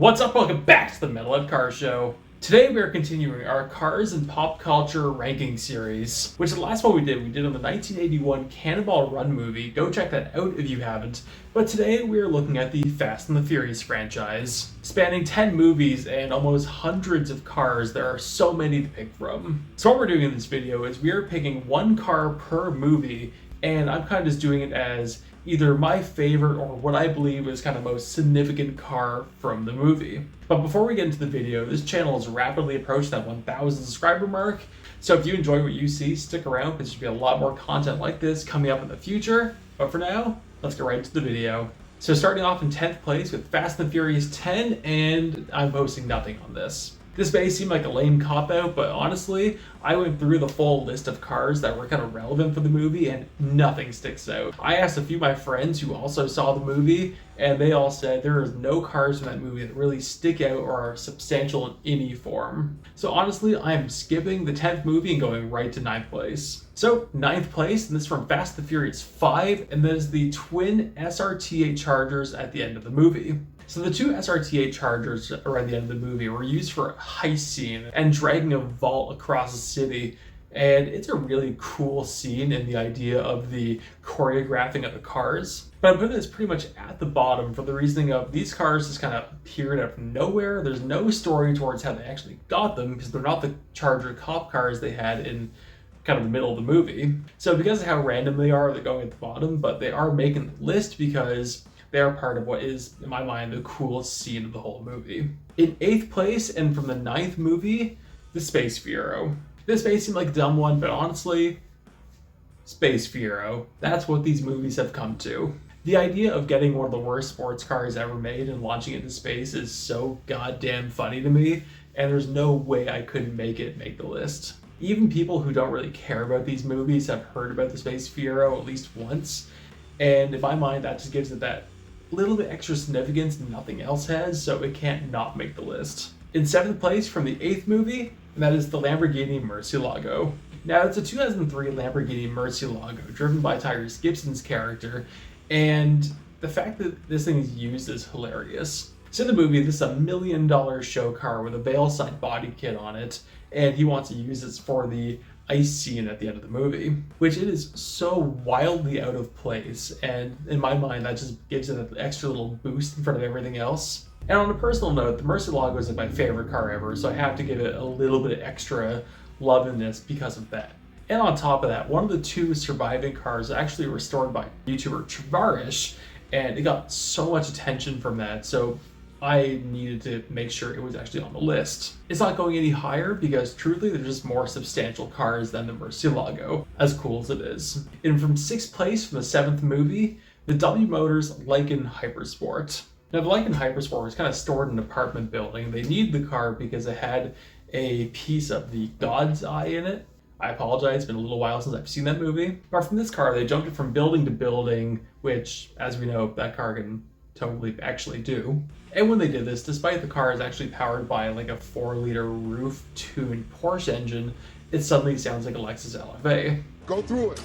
What's up? Welcome back to the Metalhead Car Show. Today we are continuing our Cars and Pop Culture ranking series, which the last one we did on the 1981 Cannonball Run movie. Go check that out if you haven't. But today we are looking at the Fast and the Furious franchise. Spanning 10 movies and almost hundreds of cars, there are so many to pick from. So what we're doing in this video is we are picking one car per movie, and I'm kind of just doing it as either my favorite or what I believe is kind of most significant car from the movie. But before we get into the video, this channel has rapidly approached that 1,000 subscriber mark. So if you enjoy what you see, stick around because there'll be a lot more content like this coming up in the future. But for now, let's get right into the video. So starting off in 10th place with Fast and Furious 10, and I'm posting nothing on this. This may seem like a lame cop-out, but honestly, I went through the full list of cars that were kind of relevant for the movie and nothing sticks out. I asked a few of my friends who also saw the movie, and they all said there is no cars from that movie that really stick out or are substantial in any form. So honestly, I'm skipping the 10th movie and going right to 9th place. So 9th place, and this is from Fast and Furious 5, and that is the twin SRT8 Chargers at the end of the movie. So the two SRT8 Chargers around the end of the movie were used for a heist scene and dragging a vault across the city. And it's a really cool scene in the idea of the choreographing of the cars. But I'm putting this pretty much at the bottom for the reasoning of these cars just kind of appeared out of nowhere. There's no story towards how they actually got them because they're not the Charger cop cars they had in kind of the middle of the movie. So because of how random they are, they're going at the bottom, but they are making the list because they are part of what is, in my mind, the coolest scene of the whole movie. In 8th place, and from the 9th movie, the Space Fiero. This may seem like a dumb one, but honestly, Space Fiero. That's what these movies have come to. The idea of getting one of the worst sports cars ever made and launching it into space is so goddamn funny to me, and there's no way I couldn't make the list. Even people who don't really care about these movies have heard about the Space Fiero at least once, and in my mind, that just gives it that little bit extra significance nothing else has, so it can't not make the list. In 7th place from the 8th movie, and that is the Lamborghini Murcielago. Now, it's a 2003 Lamborghini Murcielago driven by Tyrese Gibson's character, and the fact that this thing is used is hilarious. So in the movie, this is $1 million show car with a Veilside body kit on it, and he wants to use this for the ice scene at the end of the movie, which it is so wildly out of place, and in my mind that just gives it an extra little boost in front of everything else. And on a personal note, the Murcielago is like my favorite car ever, so I have to give it a little bit extra love in this because of that. And on top of that, one of the two surviving cars is actually restored by YouTuber Travarish, and it got so much attention from that, so I needed to make sure it was actually on the list. It's not going any higher because truthfully they're just more substantial cars than the Murcielago, as cool as it is. And from 6th place from the 7th movie, the W Motors Lykan Hypersport. Now the Lykan Hypersport was kind of stored in an apartment building. They needed the car because it had a piece of the God's Eye in it. I apologize, it's been a little while since I've seen that movie. But from this car, they jumped it from building to building, which, as we know, that car can totally actually do. And when they did this, despite the car is actually powered by like a 4-liter roof-tuned Porsche engine, it suddenly sounds like a Lexus LFA. Go through it.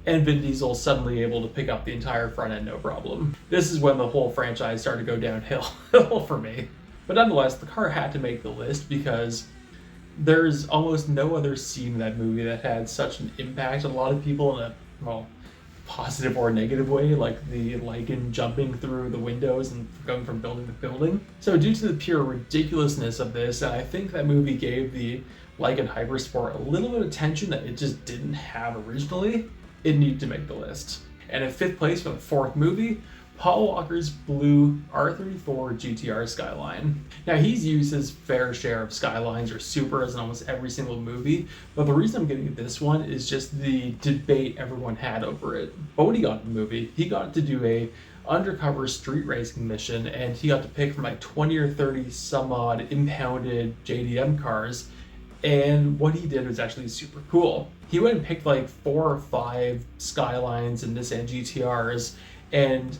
And Vin Diesel suddenly able to pick up the entire front end no problem. This is when the whole franchise started to go downhill for me. But nonetheless, the car had to make the list because there's almost no other scene in that movie that had such an impact on a lot of people in a, well, positive or negative way, like the Lykan jumping through the windows and going from building to building. So due to the pure ridiculousness of this, I think that movie gave the Lykan Hypersport a little bit of attention that it just didn't have originally. It needed to make the list. And in 5th place for the 4th movie, Paul Walker's blue R34 GTR Skyline. Now he's used his fair share of Skylines or Supras in almost every single movie, but the reason I'm getting this one is just the debate everyone had over it. But what he got in the movie, he got to do a undercover street racing mission, and he got to pick from like 20 or 30 some odd impounded JDM cars, and what he did was actually super cool. He went and picked like 4 or 5 Skylines and Nissan GTRs, and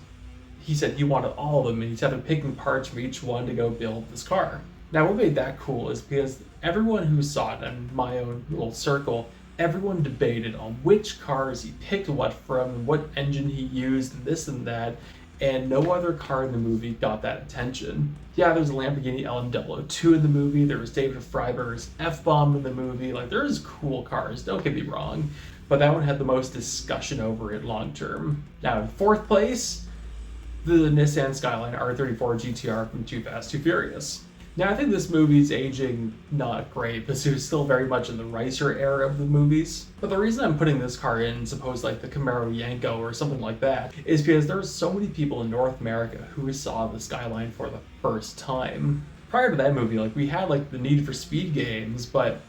he said he wanted all of them, and he's having picking parts from each one to go build this car. Now, what made that cool is because everyone who saw it in my own little circle, everyone debated on which cars he picked what from, what engine he used, and this and that, and no other car in the movie got that attention. Yeah, there's a Lamborghini LM002 in the movie, there was David Freiberg's F-Bomb in the movie, like there's cool cars, don't get me wrong, but that one had the most discussion over it long term. Now in fourth place, the Nissan Skyline R34 GTR from Too Fast, Too Furious. Now, I think this movie's aging not great because it was still very much in the Ricer era of the movies. But the reason I'm putting this car in, suppose like the Camaro Yanko or something like that, is because there were so many people in North America who saw the Skyline for the first time. Prior to that movie, like we had like the Need for Speed games, but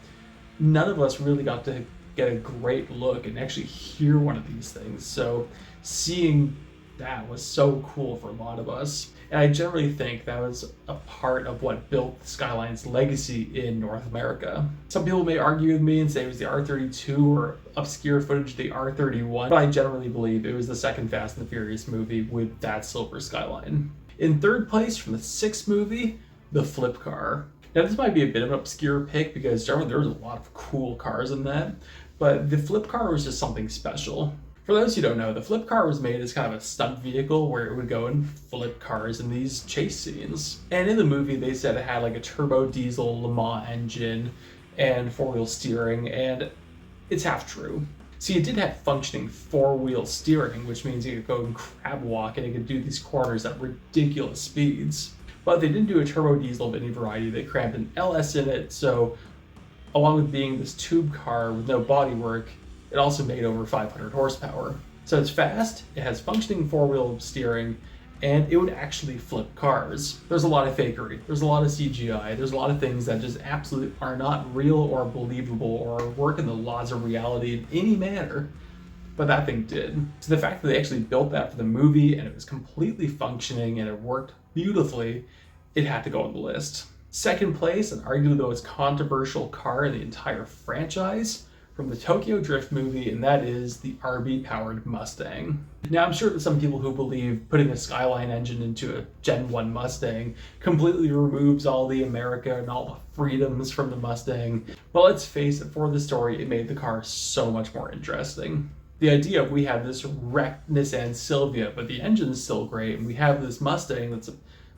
none of us really got to get a great look and actually hear one of these things. So seeing that was so cool for a lot of us. And I generally think that was a part of what built Skyline's legacy in North America. Some people may argue with me and say it was the R32 or obscure footage of the R31, but I generally believe it was the second Fast and the Furious movie with that silver Skyline. In third place from the sixth movie, the Flip Car. Now this might be a bit of an obscure pick because generally there was a lot of cool cars in that, but the Flip Car was just something special. For those who don't know, the Flip Car was made as kind of a stunt vehicle where it would go and flip cars in these chase scenes. And in the movie, they said it had like a turbo diesel Le Mans engine and four-wheel steering, and it's half true. See, it did have functioning four-wheel steering, which means you could go and crab walk and it could do these corners at ridiculous speeds. But they didn't do a turbo diesel of any variety. They crammed an LS in it, so along with being this tube car with no bodywork, it also made over 500 horsepower. So it's fast, it has functioning four-wheel steering, and it would actually flip cars. There's a lot of fakery, there's a lot of CGI, there's a lot of things that just absolutely are not real or believable or work in the laws of reality in any manner, but that thing did. So the fact that they actually built that for the movie and it was completely functioning and it worked beautifully, it had to go on the list. Second place, and arguably the most controversial car in the entire franchise, from the Tokyo Drift movie, and that is the RB-powered Mustang. Now, I'm sure that some people who believe putting a Skyline engine into a Gen 1 Mustang completely removes all the America and all the freedoms from the Mustang, but let's face it, for the story, it made the car so much more interesting. The idea of we have this wrecked Nissan Silvia, but the engine's still great, and we have this Mustang that's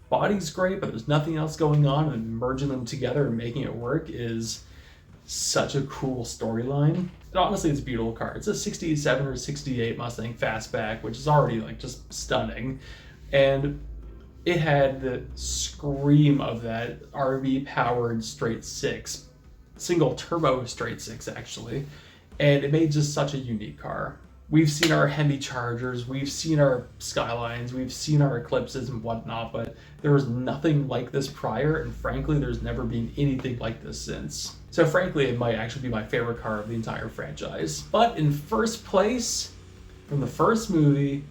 body's great, but there's nothing else going on, and merging them together and making it work is such a cool storyline. And honestly, it's a beautiful car. It's a 67 or 68 Mustang Fastback, which is already like just stunning. And it had the scream of that RV powered straight six, single turbo straight six actually. And it made just such a unique car. We've seen our Hemi Chargers, we've seen our Skylines, we've seen our Eclipses and whatnot, but there was nothing like this prior, and frankly, there's never been anything like this since. So frankly, it might actually be my favorite car of the entire franchise. But in first place, from the first movie,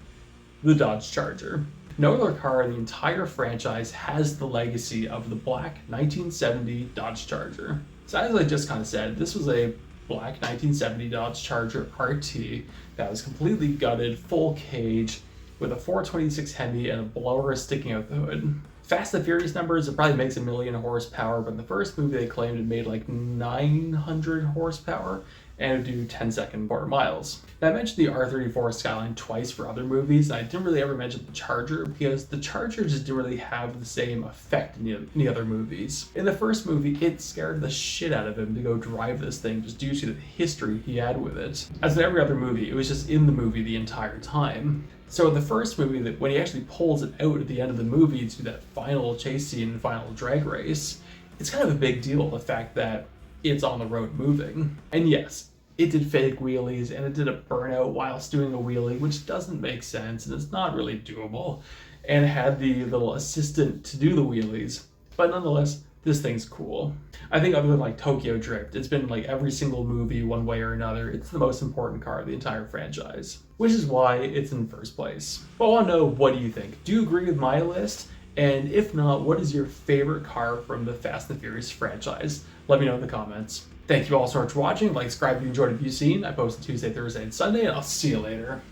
the Dodge Charger. No other car in the entire franchise has the legacy of the black 1970 Dodge Charger. So as I just kind of said, this was a black 1970 Dodge Charger RT that was completely gutted, full cage, with a 426 Hemi and a blower sticking out the hood. Fast and Furious numbers, it probably makes 1 million horsepower, but in the first movie they claimed it made like 900 horsepower and it would do 10-second quarter miles. Now, I mentioned the R34 Skyline twice for other movies, and I didn't really ever mention the Charger because the Charger just didn't really have the same effect in the other movies. In the first movie, it scared the shit out of him to go drive this thing just due to the history he had with it. As in every other movie, it was just in the movie the entire time. So in the first movie, that when he actually pulls it out at the end of the movie to that final chase scene and final drag race, it's kind of a big deal, the fact that it's on the road moving. And yes, it did fake wheelies and it did a burnout whilst doing a wheelie, which doesn't make sense and it's not really doable. And it had the little assistant to do the wheelies, but nonetheless, this thing's cool. I think other than like Tokyo Drift, it's been like every single movie one way or another. It's the most important car of the entire franchise, which is why it's in first place. But I want to know, what do you think? Do you agree with my list? And if not, what is your favorite car from the Fast and Furious franchise? Let me know in the comments. Thank you all so much for watching. Like, subscribe if you enjoyed what you've seen. I post Tuesday, Thursday, and Sunday, and I'll see you later.